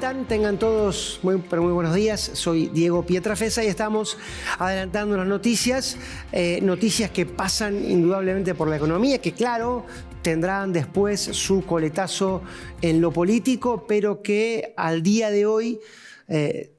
están? Tengan todos muy buenos días. Soy Diego Pietrafesa y estamos adelantando las noticias. Noticias que pasan indudablemente por la economía, que claro, tendrán después su coletazo en lo político, pero que al día de hoy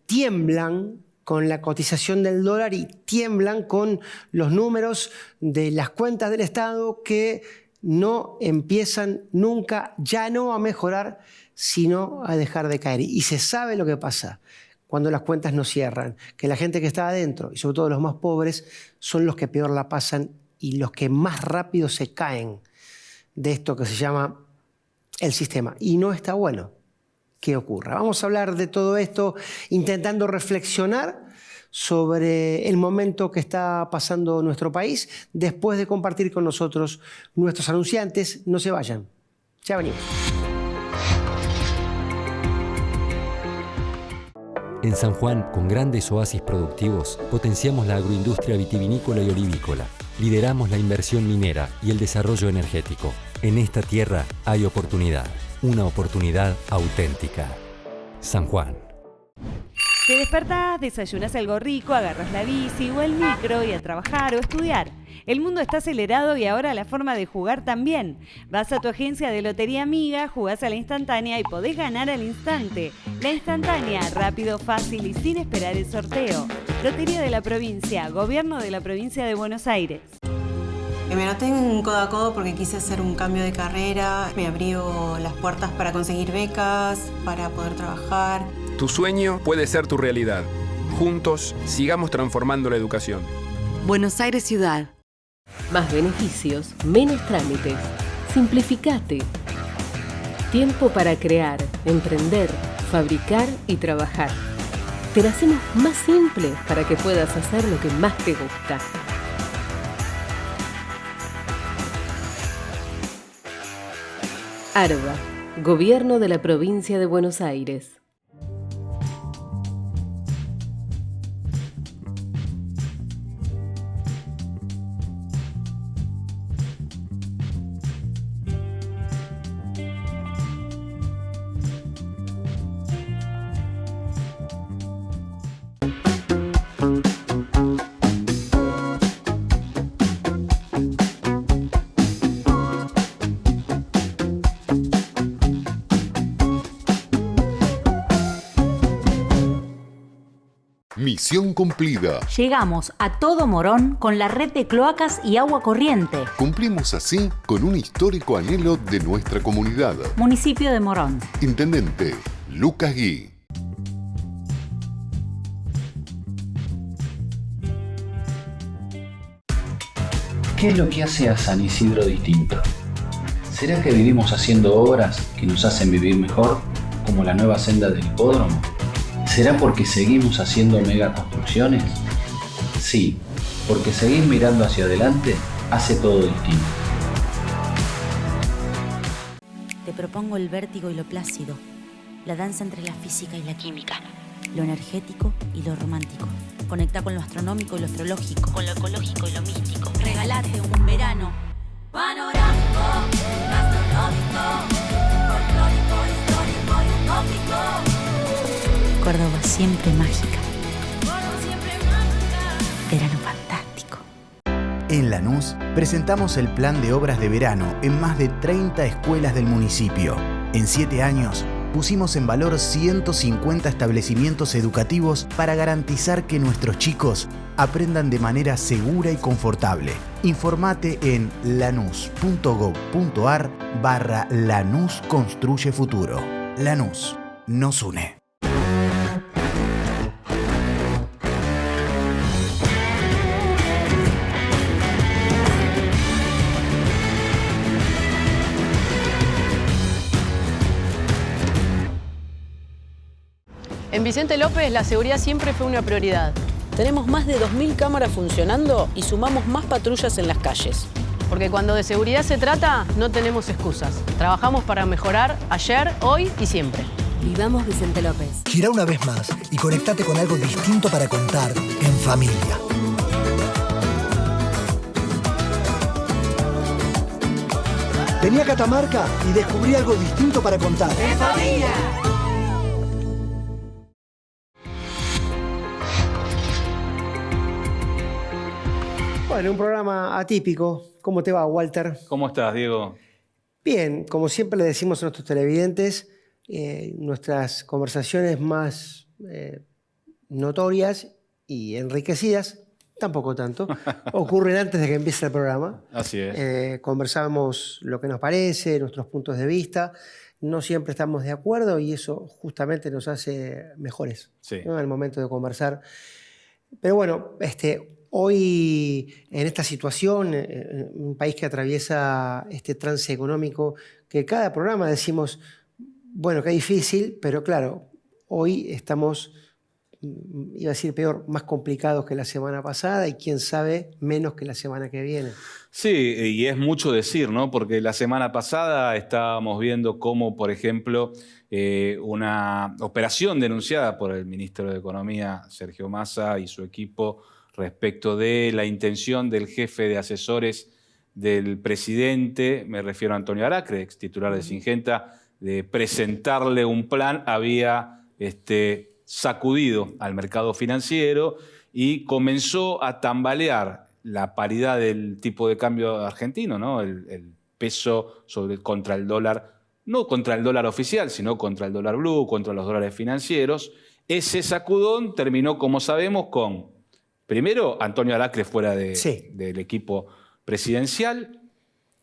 tiemblan con la cotización del dólar y tiemblan con los números de las cuentas del Estado que no empiezan nunca, ya no a mejorar, sino a dejar de caer. Y se sabe lo que pasa cuando las cuentas no cierran, que la gente que está adentro, y sobre todo los más pobres, son los que peor la pasan y los que más rápido se caen de esto que se llama el sistema. Y no está bueno que ocurra. Vamos a hablar de todo esto intentando reflexionar sobre el momento que está pasando nuestro país, después de compartir con nosotros nuestros anunciantes. No se vayan, ya venimos. En San Juan, con grandes oasis productivos, potenciamos la agroindustria vitivinícola y olivícola. Lideramos la inversión minera y el desarrollo energético. En esta tierra hay oportunidad, una oportunidad auténtica. San Juan. Te despertás, desayunas algo rico, agarras la bici o el micro y a trabajar o estudiar. El mundo está acelerado y ahora la forma de jugar también. Vas a tu agencia de Lotería Amiga, jugás a la instantánea y podés ganar al instante. La instantánea, rápido, fácil y sin esperar el sorteo. Lotería de la Provincia, Gobierno de la Provincia de Buenos Aires. Me anoté en Codo a Codo porque quise hacer un cambio de carrera. Me abrió las puertas para conseguir becas, para poder trabajar. Tu sueño puede ser tu realidad. Juntos, sigamos transformando la educación. Buenos Aires Ciudad. Más beneficios, menos trámites. Simplificate. Tiempo para crear, emprender, fabricar y trabajar. Te la hacemos más simple para que puedas hacer lo que más te gusta. ARBA, Gobierno de la Provincia de Buenos Aires. Misión cumplida. Llegamos a todo Morón con la red de cloacas y agua corriente. Cumplimos así con un histórico anhelo de nuestra comunidad. Municipio de Morón. Intendente Lucas Gui. ¿Qué es lo que hace a San Isidro distinto? ¿Será que vivimos haciendo obras que nos hacen vivir mejor, como la nueva senda del hipódromo? ¿Será porque seguimos haciendo megaconstrucciones? Sí, porque seguir mirando hacia adelante hace todo distinto. Te propongo el vértigo y lo plácido, la danza entre la física y la química, lo energético y lo romántico. Conecta con lo astronómico y lo astrológico, con lo ecológico y lo místico. Regalate un verano panorámico, astronómico, folclórico, histórico y utópico. Córdoba siempre mágica. Verano fantástico. En Lanús presentamos el plan de obras de verano en más de 30 escuelas del municipio. En 7 años pusimos en valor 150 establecimientos educativos para garantizar que nuestros chicos aprendan de manera segura y confortable. Informate en lanús.gov.ar/Lanús Construye Futuro. Lanús nos une. En Vicente López la seguridad siempre fue una prioridad. Tenemos más de 2.000 cámaras funcionando y sumamos más patrullas en las calles. Porque cuando de seguridad se trata, no tenemos excusas. Trabajamos para mejorar ayer, hoy y siempre. Vivamos Vicente López. Girá una vez más y conectate con algo distinto para contar en familia. Vení a Catamarca y descubrí algo distinto para contar. ¡En familia! Bueno, un programa atípico. ¿Cómo te va, Walter? ¿Cómo estás, Diego? Bien, como siempre le decimos a nuestros televidentes, nuestras conversaciones más notorias y enriquecidas, tampoco tanto, ocurren antes de que empiece el programa. Así es. Conversamos lo que nos parece, nuestros puntos de vista. No siempre estamos de acuerdo y eso justamente nos hace mejores, sí, ¿no? En el momento de conversar. Pero bueno, hoy en esta situación, un país que atraviesa este trance económico, que cada programa decimos, bueno, qué difícil, pero claro, hoy estamos, iba a decir peor, más complicados que la semana pasada y quién sabe, menos que la semana que viene. Sí, y es mucho decir, ¿no? Porque la semana pasada estábamos viendo cómo, por ejemplo, una operación denunciada por el ministro de Economía, Sergio Massa, y su equipo respecto de la intención del jefe de asesores del presidente, me refiero a Antonio Aracre, ex titular de Syngenta, de presentarle un plan, había sacudido al mercado financiero y comenzó a tambalear la paridad del tipo de cambio argentino, ¿no? El peso contra el dólar, no contra el dólar oficial, sino contra el dólar blue, contra los dólares financieros. Ese sacudón terminó, como sabemos, con, primero, Antonio Aracre fuera del equipo presidencial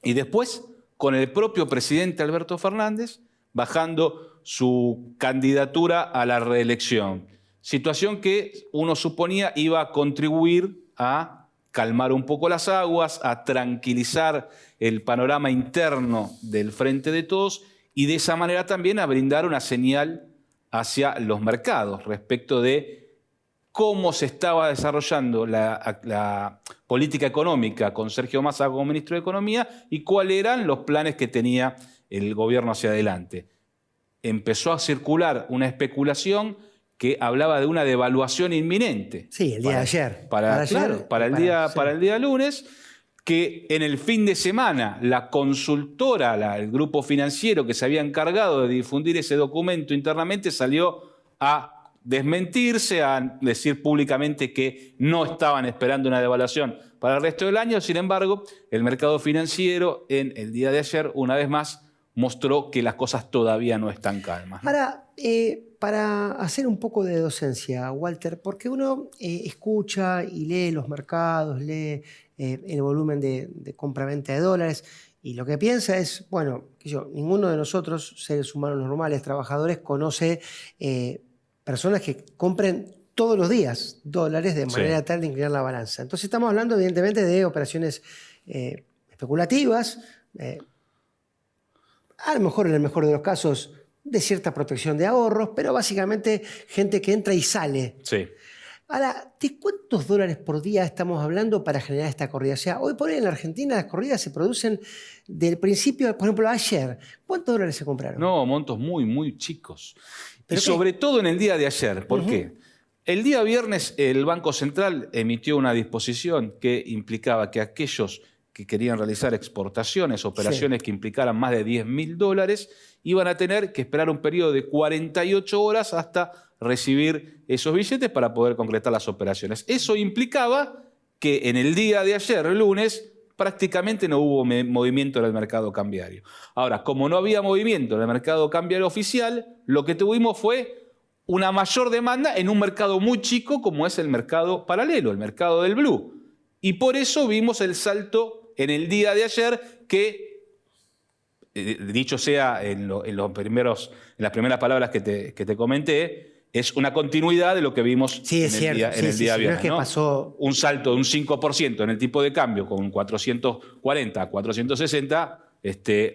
y después con el propio presidente Alberto Fernández bajando su candidatura a la reelección. Situación que uno suponía iba a contribuir a calmar un poco las aguas, a tranquilizar el panorama interno del Frente de Todos y de esa manera también a brindar una señal hacia los mercados respecto de cómo se estaba desarrollando la política económica con Sergio Massa como ministro de Economía y cuáles eran los planes que tenía el gobierno hacia adelante. Empezó a circular una especulación que hablaba de una devaluación inminente. Sí, el día de ayer. Para el día lunes, que en el fin de semana la consultora, el grupo financiero que se había encargado de difundir ese documento internamente salió a desmentirse, a decir públicamente que no estaban esperando una devaluación para el resto del año. Sin embargo, el mercado financiero en el día de ayer, una vez más, mostró que las cosas todavía no están calmas, ¿no? Ahora, para hacer un poco de docencia, Walter, porque uno escucha y lee los mercados, lee el volumen de compra-venta de dólares y lo que piensa es, bueno, ninguno de nosotros, seres humanos normales, trabajadores, conoce personas que compren todos los días dólares de manera tal de inclinar la balanza. Entonces estamos hablando evidentemente de operaciones especulativas, a lo mejor en el mejor de los casos de cierta protección de ahorros, pero básicamente gente que entra y sale. Sí. Ahora, ¿de cuántos dólares por día estamos hablando para generar esta corrida? O sea, hoy por hoy en la Argentina las corridas se producen del principio, por ejemplo, ayer. ¿Cuántos dólares se compraron? No, montos muy, muy chicos. Y sobre todo en el día de ayer. ¿Por qué? El día viernes el Banco Central emitió una disposición que implicaba que aquellos que querían realizar exportaciones, operaciones que implicaran más de $10.000, iban a tener que esperar un periodo de 48 horas hasta recibir esos billetes para poder concretar las operaciones. Eso implicaba que en el día de ayer, el lunes, prácticamente no hubo movimiento en el mercado cambiario. Ahora, como no había movimiento en el mercado cambiario oficial, lo que tuvimos fue una mayor demanda en un mercado muy chico como es el mercado paralelo, el mercado del blue. Y por eso vimos el salto en el día de ayer que, dicho sea en las primeras palabras que te comenté, es una continuidad de lo que vimos en el día viernes. ¿No? Pasó... Un salto de un 5% en el tipo de cambio con 440 a 460,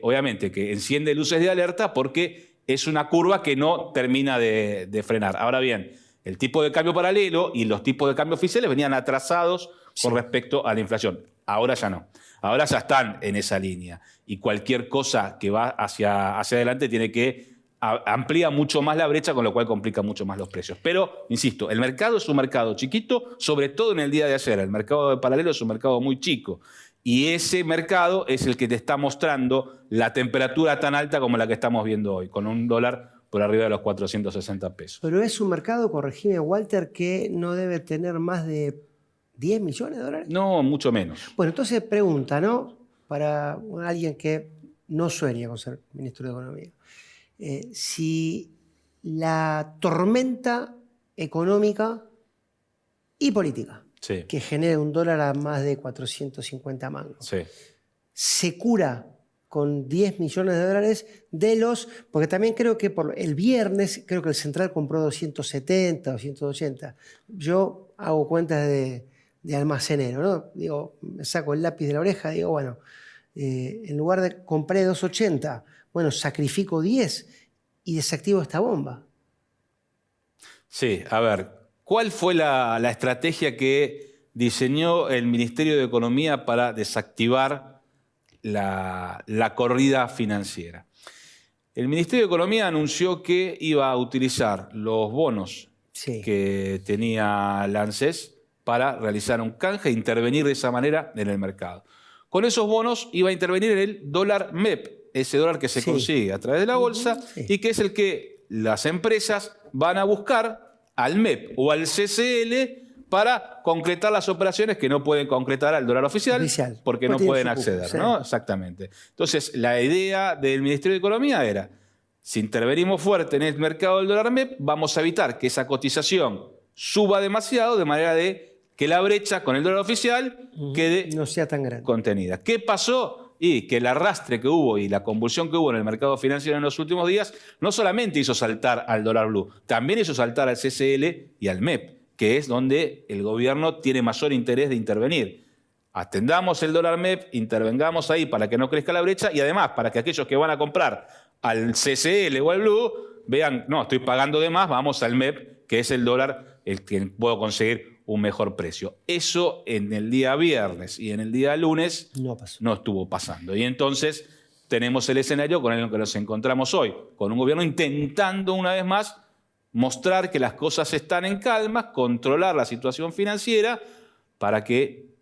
obviamente que enciende luces de alerta porque es una curva que no termina de frenar. Ahora bien, el tipo de cambio paralelo y los tipos de cambio oficiales venían atrasados con respecto a la inflación. Ahora ya no. Ahora ya están en esa línea. Y cualquier cosa que va hacia adelante tiene que amplía mucho más la brecha, con lo cual complica mucho más los precios. Pero, insisto, el mercado es un mercado chiquito, sobre todo en el día de ayer. El mercado de paralelo es un mercado muy chico. Y ese mercado es el que te está mostrando la temperatura tan alta como la que estamos viendo hoy, con un dólar por arriba de los 460 pesos. Pero es un mercado, corregime, Walter, que no debe tener más de ¿10 millones de dólares? No, mucho menos. Bueno, entonces pregunta, ¿no? Para alguien que no sueña con ser ministro de Economía. Si la tormenta económica y política que genera un dólar a más de 450 mangos se cura con 10 millones de dólares de los... Porque también creo que por el viernes, creo que el Central compró 270 o 180. Yo hago cuentas de almacenero, ¿no? Digo, me saco el lápiz de la oreja, digo, bueno, en lugar de compré 280, bueno, sacrifico 10 y desactivo esta bomba. Sí, a ver, ¿cuál fue la estrategia que diseñó el Ministerio de Economía para desactivar la corrida financiera? El Ministerio de Economía anunció que iba a utilizar los bonos que tenía la ANSES para realizar un canje e intervenir de esa manera en el mercado. Con esos bonos iba a intervenir en el dólar MEP, ese dólar que se consigue a través de la bolsa y que es el que las empresas van a buscar al MEP o al CCL para concretar las operaciones que no pueden concretar al dólar oficial porque no pueden acceder, ¿no? Exactamente. Entonces, la idea del Ministerio de Economía era, si intervenimos fuerte en el mercado del dólar MEP, vamos a evitar que esa cotización suba demasiado de manera de que la brecha con el dólar oficial quede no sea tan grande. Contenida. ¿Qué pasó? Y que el arrastre que hubo y la convulsión que hubo en el mercado financiero en los últimos días no solamente hizo saltar al dólar blue, también hizo saltar al CCL y al MEP, que es donde el gobierno tiene mayor interés de intervenir. Atendamos el dólar MEP, intervengamos ahí para que no crezca la brecha y además para que aquellos que van a comprar al CCL o al blue vean, no, estoy pagando de más, vamos al MEP, que es el dólar el que puedo conseguir un mejor precio. Eso en el día viernes y en el día lunes no estuvo pasando. Y entonces tenemos el escenario con el que nos encontramos hoy, con un gobierno intentando una vez más mostrar que las cosas están en calma, controlar la situación financiera para que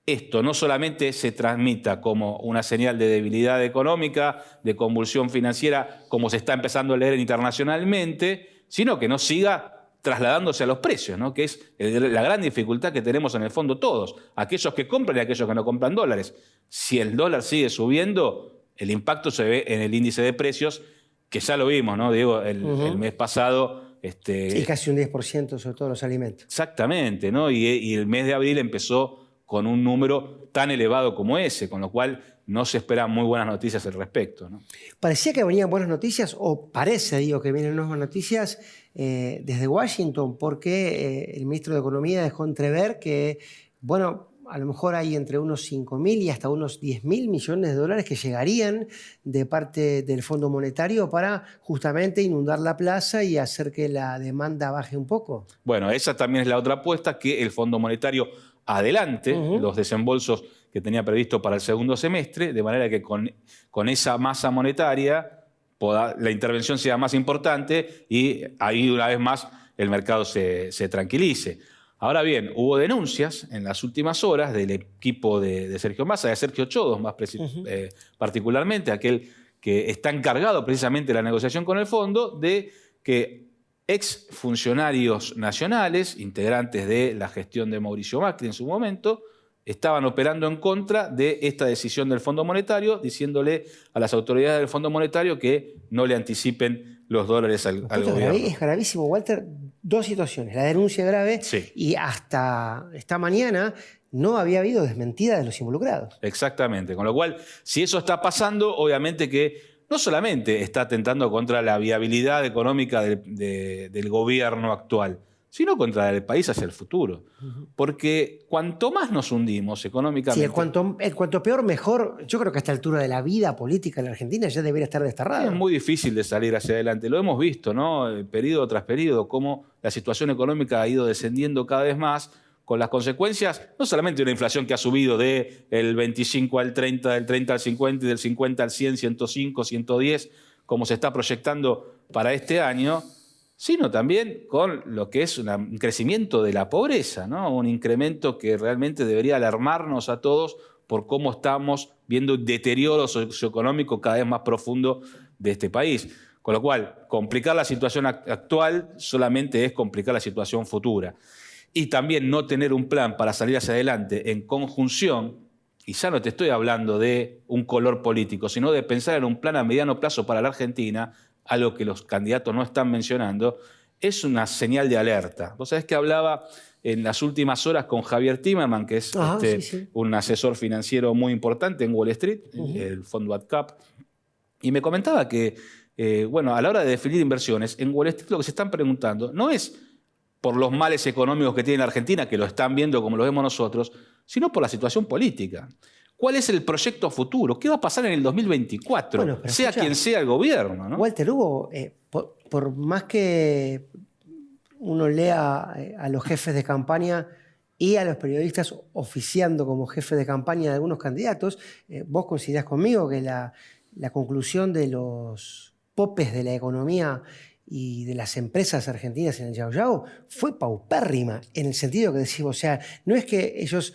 esto no solamente se transmita como una señal de debilidad económica, de convulsión financiera, como se está empezando a leer internacionalmente, sino que no siga trasladándose a los precios, ¿no? Que es la gran dificultad que tenemos en el fondo todos, aquellos que compran y aquellos que no compran dólares. Si el dólar sigue subiendo, el impacto se ve en el índice de precios, que ya lo vimos, ¿no? Digo, el mes pasado... y casi un 10% sobre todos los alimentos. Exactamente, ¿no? Y el mes de abril empezó con un número tan elevado como ese, con lo cual no se esperan muy buenas noticias al respecto, ¿no? Parecía que venían buenas noticias, o parece, digo, que vienen nuevas noticias desde Washington, porque el ministro de Economía dejó entrever que, bueno, a lo mejor hay entre unos 5.000 y hasta unos 10.000 millones de dólares que llegarían de parte del Fondo Monetario para justamente inundar la plaza y hacer que la demanda baje un poco. Bueno, esa también es la otra apuesta, que el Fondo Monetario adelante los desembolsos que tenía previsto para el segundo semestre, de manera que con esa masa monetaria la intervención sea más importante y ahí una vez más el mercado se tranquilice. Ahora bien, hubo denuncias en las últimas horas del equipo de Sergio Massa, de Sergio Chodos más particularmente, aquel que está encargado precisamente de la negociación con el fondo, de que exfuncionarios nacionales, integrantes de la gestión de Mauricio Macri en su momento, estaban operando en contra de esta decisión del Fondo Monetario, diciéndole a las autoridades del Fondo Monetario que no le anticipen los dólares al gobierno. Es gravísimo, Walter. Dos situaciones. La denuncia grave y hasta esta mañana no había habido desmentida de los involucrados. Exactamente. Con lo cual, si eso está pasando, obviamente que no solamente está atentando contra la viabilidad económica del gobierno actual, sino contra el país hacia el futuro. Porque cuanto más nos hundimos económicamente... Sí, cuanto peor, mejor. Yo creo que a esta altura de la vida política en la Argentina ya debería estar desterrado. Es muy difícil de salir hacia adelante. Lo hemos visto, ¿no? Periodo tras periodo, cómo la situación económica ha ido descendiendo cada vez más, con las consecuencias no solamente de una inflación que ha subido del 25 al 30, del 30 al 50 y del 50 al 100, 105, 110, como se está proyectando para este año, sino también con lo que es un crecimiento de la pobreza, ¿no? Un incremento que realmente debería alarmarnos a todos por cómo estamos viendo un deterioro socioeconómico cada vez más profundo de este país. Con lo cual, complicar la situación actual solamente es complicar la situación futura. y también no tener un plan para salir hacia adelante en conjunción, y ya no te estoy hablando de un color político, sino de pensar en un plan a mediano plazo para la Argentina, algo que los candidatos no están mencionando, es una señal de alerta. Vos sabés que hablaba en las últimas horas con Javier Timerman, que es un asesor financiero muy importante en Wall Street, el fondo AdCap, y me comentaba que, a la hora de definir inversiones, en Wall Street lo que se están preguntando no es por los males económicos que tiene la Argentina, que lo están viendo como lo vemos nosotros, sino por la situación política. ¿Cuál es el proyecto futuro? ¿Qué va a pasar en el 2024? Bueno, sea escucha, quien sea el gobierno, ¿no? Walter, Hugo, por más que uno lea a los jefes de campaña y a los periodistas oficiando como jefes de campaña de algunos candidatos, vos coincidís conmigo que la conclusión de los popes de la economía y de las empresas argentinas en el Yao Yao fue paupérrima, en el sentido que decimos, o sea, no es que ellos,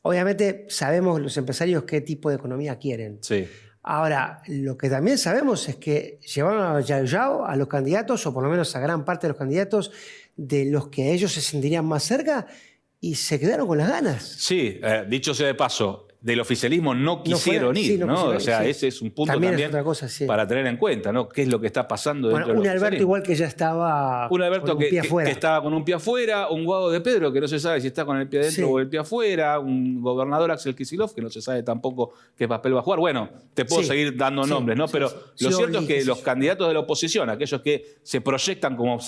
obviamente sabemos los empresarios qué tipo de economía quieren. Sí. Ahora, lo que también sabemos es que llevaron a Yao Yao a los candidatos, o por lo menos a gran parte de los candidatos, de los que ellos se sentirían más cerca, y se quedaron con las ganas. Sí, dicho sea de paso, del oficialismo no quisieron ir, ¿no? O sea, ese es un punto también es otra cosa, para tener en cuenta, ¿no? ¿Qué es lo que está pasando dentro del un Alberto oficialismo? igual que ya estaba Un Alberto con un pie afuera. que estaba con un pie afuera, un Guado de Pedro que no se sabe si está con el pie adentro o el pie afuera, un gobernador Axel Kicillof que no se sabe tampoco qué papel va a jugar. Bueno, te puedo seguir dando nombres, ¿no? Pero lo cierto es que los candidatos de la oposición, aquellos que se proyectan como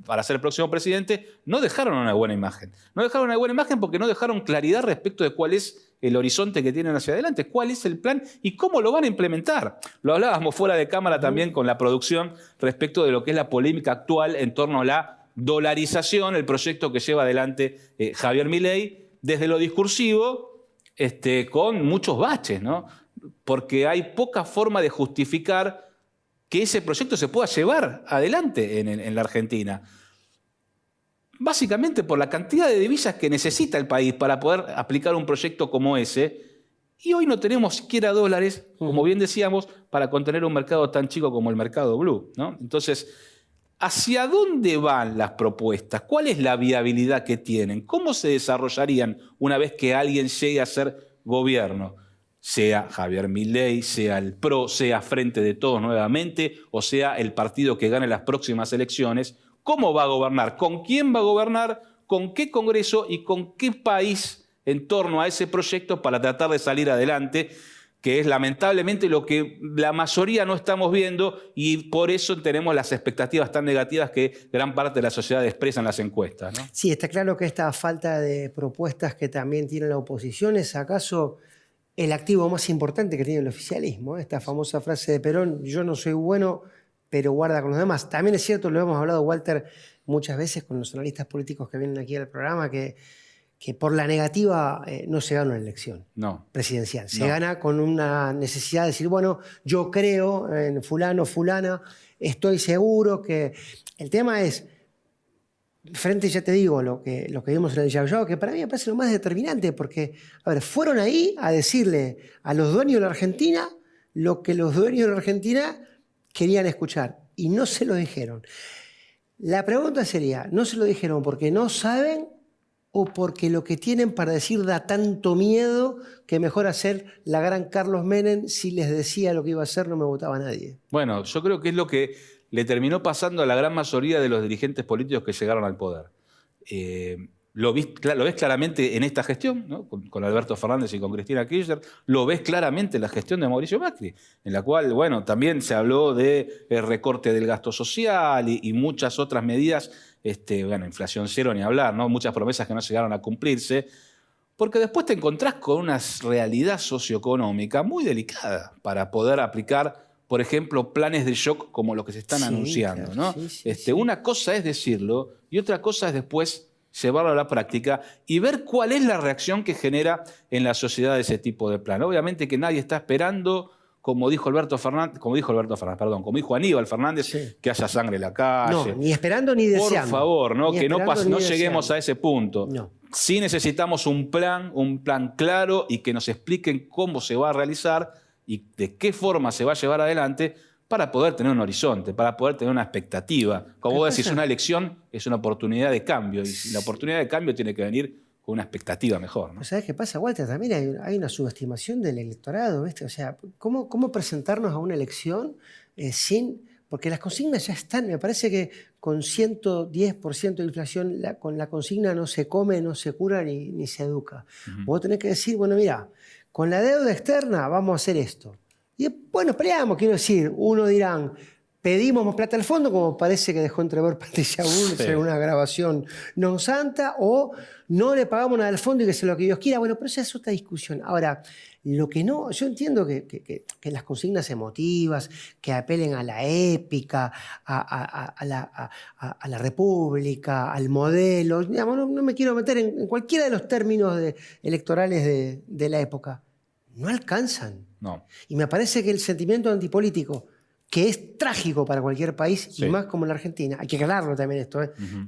para ser el próximo presidente, no dejaron una buena imagen. No dejaron una buena imagen porque no dejaron claridad respecto de cuál es el horizonte que tienen hacia adelante, cuál es el plan y cómo lo van a implementar. Lo hablábamos fuera de cámara también con la producción respecto de lo que es la polémica actual en torno a la dolarización, el proyecto que lleva adelante Javier Milei, desde lo discursivo, con muchos baches, ¿no? Porque hay poca forma de justificar que ese proyecto se pueda llevar adelante en la Argentina. Básicamente por la cantidad de divisas que necesita el país para poder aplicar un proyecto como ese. Y hoy no tenemos siquiera dólares, como bien decíamos, para contener un mercado tan chico como el mercado blue, ¿no? Entonces, ¿hacia dónde van las propuestas? ¿Cuál es la viabilidad que tienen? ¿Cómo se desarrollarían una vez que alguien llegue a ser gobierno? Sea Javier Milei, sea el PRO, sea Frente de Todos nuevamente, o sea el partido que gane las próximas elecciones. ¿Cómo va a gobernar? ¿Con quién va a gobernar? ¿Con qué Congreso? ¿Y con qué país en torno a ese proyecto para tratar de salir adelante? Que es lamentablemente lo que la mayoría no estamos viendo y por eso tenemos las expectativas tan negativas que gran parte de la sociedad expresa en las encuestas, ¿no? Sí, está claro que esta falta de propuestas que también tiene la oposición es acaso el activo más importante que tiene el oficialismo. Esta famosa frase de Perón, yo no soy bueno, pero guarda con los demás. También es cierto, lo hemos hablado, Walter, muchas veces con los analistas políticos que vienen aquí al programa, que por la negativa no se gana una elección presidencial. Se gana con una necesidad de decir, bueno, yo creo en fulano, fulana, estoy seguro que... El tema es, frente, ya te digo, lo que vimos en el Yao Yao, que para mí me parece lo más determinante, porque, a ver, fueron ahí a decirle a los dueños de la Argentina lo que los dueños de la Argentina querían escuchar, y no se lo dijeron. La pregunta sería, ¿no se lo dijeron porque no saben o porque lo que tienen para decir da tanto miedo que mejor hacer la gran Carlos Menem, si les decía lo que iba a hacer no me votaba nadie? Bueno, yo creo que es lo que le terminó pasando a la gran mayoría de los dirigentes políticos que llegaron al poder. Lo ves claramente en esta gestión, ¿no? con Alberto Fernández y con Cristina Kirchner, lo ves claramente en la gestión de Mauricio Macri, en la cual, bueno, también se habló de recorte del gasto social y muchas otras medidas, inflación cero ni hablar, ¿no? Muchas promesas que no llegaron a cumplirse, porque después te encontrás con una realidad socioeconómica muy delicada para poder aplicar, por ejemplo, planes de shock como los que se están anunciando, claro, ¿no? Una cosa es decirlo y otra cosa es después llevarlo a la práctica y ver cuál es la reacción que genera en la sociedad ese tipo de plan. Obviamente que nadie está esperando, como dijo Aníbal Fernández, que haya sangre en la calle. No, ni esperando ni deseando. Por favor, ¿no? Que no lleguemos deseando a ese punto. No. Sí necesitamos un plan claro y que nos expliquen cómo se va a realizar y de qué forma se va a llevar adelante para poder tener un horizonte, para poder tener una expectativa. Como vos decís, una elección es una oportunidad de cambio, y la oportunidad de cambio tiene que venir con una expectativa mejor, ¿no? ¿Sabés qué pasa, Walter? También hay una subestimación del electorado, ¿viste? O sea, ¿cómo presentarnos a una elección sin...? Porque las consignas ya están. Me parece que con 110% de inflación, con la consigna no se come, no se cura ni se educa. Vos tenés que decir, bueno, mira, con la deuda externa vamos a hacer esto. Y bueno, peleamos, quiero decir, uno dirán, pedimos más plata al fondo, como parece que dejó entrever Patricia Bullrich en una grabación non santa, o no le pagamos nada al fondo y que sea lo que Dios quiera. Bueno, pero esa es otra discusión. Ahora, lo que no, yo entiendo que las consignas emotivas, que apelen a la épica, a la república, al modelo, digamos, no me quiero meter en cualquiera de los términos electorales de la época, no alcanzan. No. Y me parece que el sentimiento antipolítico, que es trágico para cualquier país, y más como en la Argentina, hay que aclararlo también esto,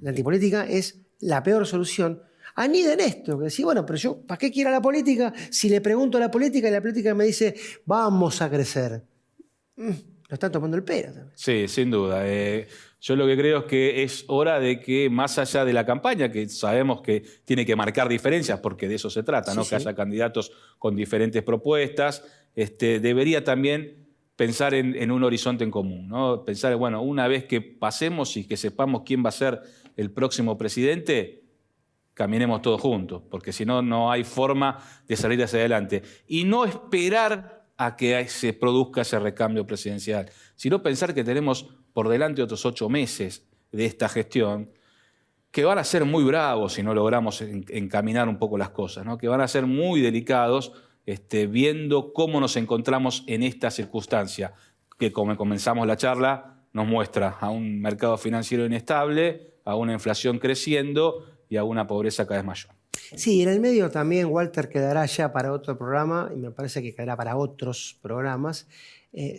la antipolítica es la peor solución. Anida en esto, que decís, bueno, pero yo, ¿para qué quiero la política si le pregunto a la política y la política me dice, vamos a crecer? Lo están tomando el pelo también. Sí, sin duda. Yo lo que creo es que es hora de que, más allá de la campaña, que sabemos que tiene que marcar diferencias, porque de eso se trata, ¿no? Que haya candidatos con diferentes propuestas, debería también pensar en un horizonte en común, ¿no? Pensar, bueno, una vez que pasemos y que sepamos quién va a ser el próximo presidente, caminemos todos juntos, porque si no, no hay forma de salir hacia adelante. Y no esperar a que se produzca ese recambio presidencial, sino pensar que tenemos por delante otros 8 meses de esta gestión, que van a ser muy bravos si no logramos encaminar un poco las cosas, ¿no? Que van a ser muy delicados, viendo cómo nos encontramos en esta circunstancia, que como comenzamos la charla, nos muestra a un mercado financiero inestable, a una inflación creciendo y a una pobreza cada vez mayor. Sí, en el medio también, Walter, quedará ya para otro programa, y me parece que quedará para otros programas,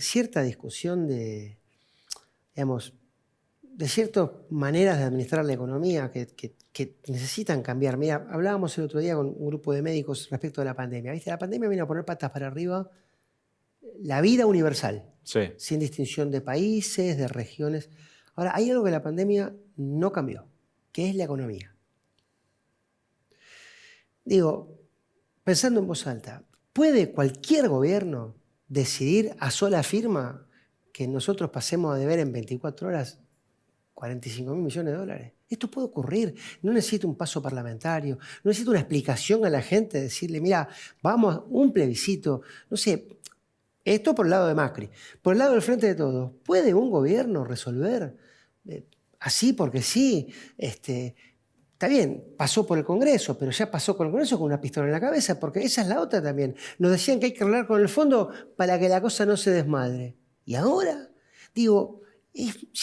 cierta discusión de ciertas maneras de administrar la economía que necesitan cambiar. Mira, hablábamos el otro día con un grupo de médicos respecto de la pandemia. ¿Viste? La pandemia vino a poner patas para arriba la vida universal, sin distinción de países, de regiones. Ahora, hay algo que la pandemia no cambió, que es la economía. Digo, pensando en voz alta, ¿puede cualquier gobierno decidir a sola firma que nosotros pasemos a deber en 24 horas 45.000 millones de dólares? Esto puede ocurrir. No necesita un paso parlamentario, no necesita una explicación a la gente, decirle, mira, vamos, un plebiscito, no sé. Esto por el lado de Macri. Por el lado del Frente de Todos, ¿puede un gobierno resolver así porque sí? Está bien, pasó por el Congreso, pero ya pasó con el Congreso con una pistola en la cabeza, porque esa es la otra también. Nos decían que hay que hablar con el fondo para que la cosa no se desmadre. Y ahora, digo,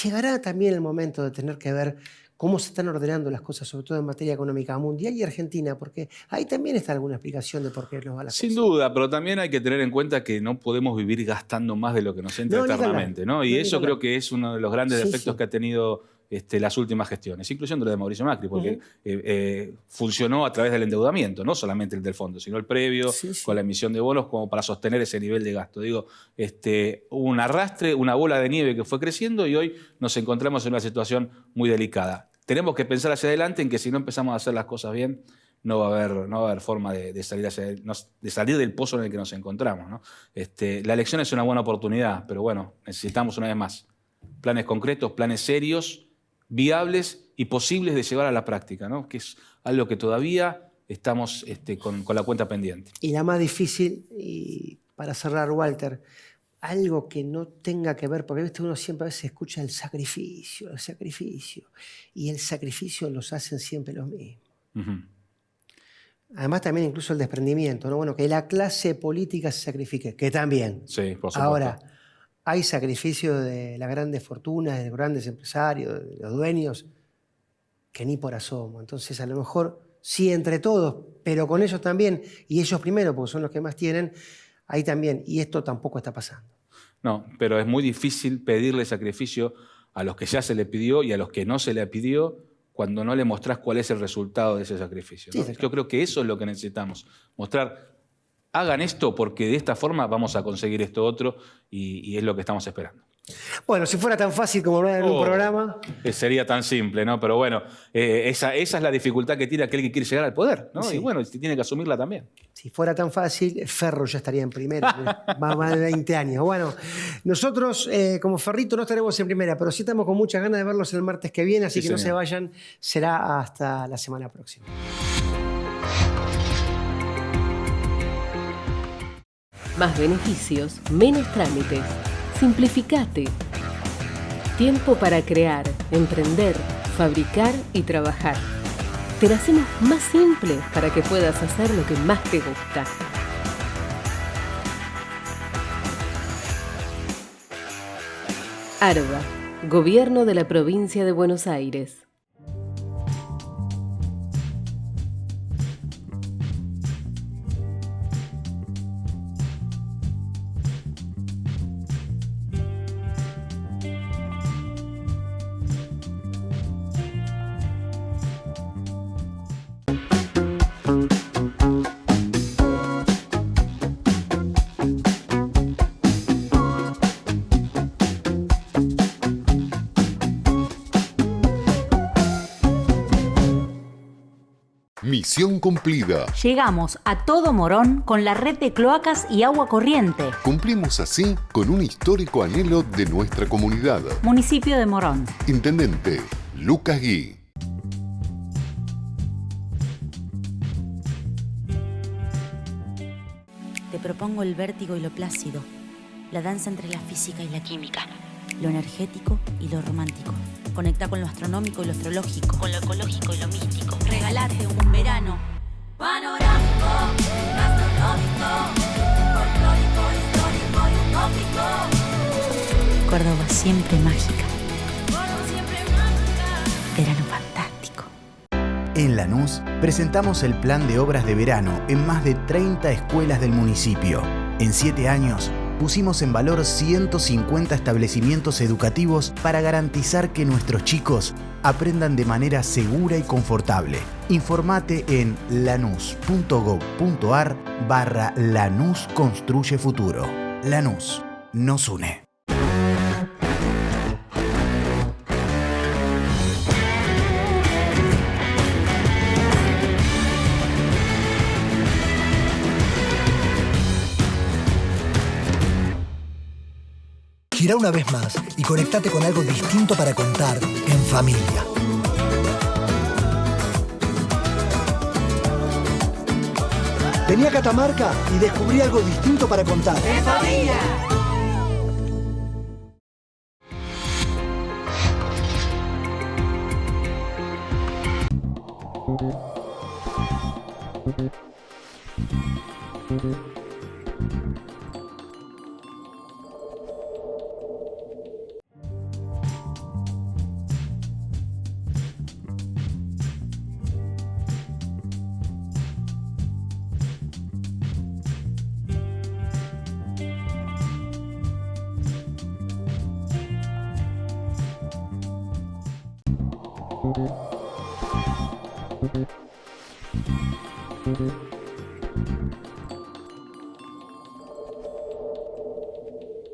llegará también el momento de tener que ver cómo se están ordenando las cosas, sobre todo en materia económica mundial y argentina, porque ahí también está alguna explicación de por qué nos va la cosa. Sin duda, pero también hay que tener en cuenta que no podemos vivir gastando más de lo que nos entra eternamente, ¿no? Y eso creo que es uno de los grandes defectos que ha tenido las últimas gestiones, incluyendo la de Mauricio Macri, porque funcionó a través del endeudamiento, no solamente el del fondo, sino el previo, con la emisión de bonos como para sostener ese nivel de gasto. Digo, un arrastre, una bola de nieve que fue creciendo y hoy nos encontramos en una situación muy delicada. Tenemos que pensar hacia adelante en que si no empezamos a hacer las cosas bien, no va a haber forma de salir del pozo en el que nos encontramos, ¿no? La elección es una buena oportunidad, pero bueno, necesitamos una vez más planes concretos, planes serios, viables y posibles de llevar a la práctica, ¿no? Que es algo que todavía estamos con la cuenta pendiente. Y la más difícil, y para cerrar, Walter, algo que no tenga que ver, porque ¿viste? Uno siempre a veces escucha el sacrificio, y el sacrificio los hacen siempre los mismos. Además también incluso el desprendimiento, ¿no? Bueno, que la clase política se sacrifique, que también. Sí, por supuesto. Ahora, hay sacrificio de las grandes fortunas, de los grandes empresarios, de los dueños, que ni por asomo. Entonces, a lo mejor, sí, entre todos, pero con ellos también, y ellos primero, porque son los que más tienen, ahí también. Y esto tampoco está pasando. No, pero es muy difícil pedirle sacrificio a los que ya se le pidió y a los que no se le pidió cuando no le mostrás cuál es el resultado de ese sacrificio, ¿no? Yo creo que eso es lo que necesitamos, mostrar. Hagan esto porque de esta forma vamos a conseguir esto otro y es lo que estamos esperando. Bueno, si fuera tan fácil como hablar en un programa. Sería tan simple, ¿no? Pero bueno, esa es la dificultad que tiene aquel que quiere llegar al poder, ¿no? Sí. Y bueno, tiene que asumirla también. Si fuera tan fácil, Ferro ya estaría en primera, más de 20 años. Bueno, nosotros como Ferrito no estaremos en primera, pero sí estamos con muchas ganas de verlos el martes que viene, así que no se vayan, será hasta la semana próxima. Más beneficios, menos trámites. Simplificate. Tiempo para crear, emprender, fabricar y trabajar. Te la hacemos más simple para que puedas hacer lo que más te gusta. ARBA, Gobierno de la Provincia de Buenos Aires. Misión cumplida. Llegamos a todo Morón con la red de cloacas y agua corriente. Cumplimos así con un histórico anhelo de nuestra comunidad. Municipio de Morón. Intendente Lucas Gui. Te propongo el vértigo y lo plácido, la danza entre la física y la química, lo energético y lo romántico. Conecta con lo astronómico y lo astrológico, con lo ecológico y lo místico. Regalate un verano panorámico, gastronómico, folclórico, histórico y utópico. Córdoba siempre mágica. Córdoba siempre mágica. Verano fantástico. En Lanús presentamos el plan de obras de verano en más de 30 escuelas del municipio. En 7 años pusimos en valor 150 establecimientos educativos para garantizar que nuestros chicos aprendan de manera segura y confortable. Informate en lanús.gov.ar/Lanús Construye Futuro. Lanús nos une. Girá una vez más y conectate con algo distinto para contar en familia. Vení a Catamarca y descubrí algo distinto para contar. ¡En familia!